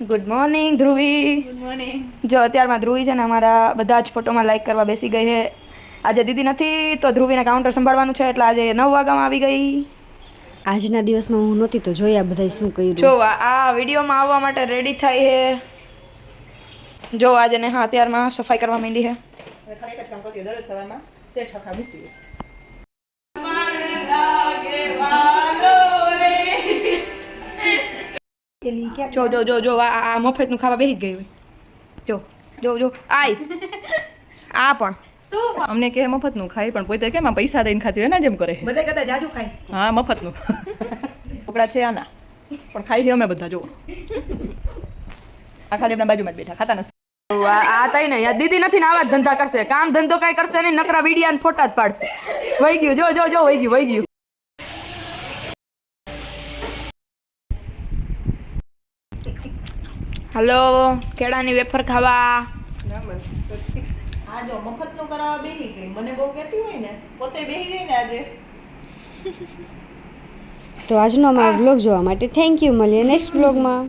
Good morning Dhruvi. Good morning. જો અત્યારમાં ધ્રુવી છે ને અમારા બધા જ ફોટોમાં લાઈક કરવા બેસી ગઈ છે. આજે દીદી નથી તો ધ્રુવીને કાઉન્ટર સંભાળવાનું છે એટલે આજે 9 વાગ્યામાં આવી ગઈ. આજના દિવસમાં હું નહોતી તો જોયા બધા શું કર્યું. જો આ વિડીયોમાં આવવા માટે રેડી થાય છે. જો આજે ને હા અત્યારમાં સફાઈ કરવા માંડી છે. ખાલી એક જ કામ કરતી દરરોજ સવારમાં સેટ હરખા મૂકતી. જો જો જો જો આ મફતનું ખાવા બેસી જ ગઈ હોય. જો જો જો આય આ પણ અમને કે મફતનું ખાય પણ પોતે કેમ પૈસા દઈને ખાતી હોય ને જેમ કરે બધા કરતા જાજુ ખાય. હા મફતનું ટુકડા છે આના પણ ખાઈ છે અમે બધા જો આ ખાલી આપણા બાજુમાં જ બેઠા ખાતા નથી. આ તઈ ને દીદી નથી ને આવા જ ધંધા કરશે. કામ ધંધો કઈ કરશે નહીં, નકરા વિડિયા ને ફોટા જ પાડશે. વહી ગયું જો જો જો વહી ગયું. હલો કેળાની વેફર ખાવા. આ જો મફતનું કરાવવા બેસી ગઈ મને બહુ કહેતી હોય ને પોતે બેસી ગઈ ને આજે. તો આજનો અમારો બ્લોગ જોવા માટે થેન્ક યુ. મળીએ નેક્સ્ટ બ્લોગમાં.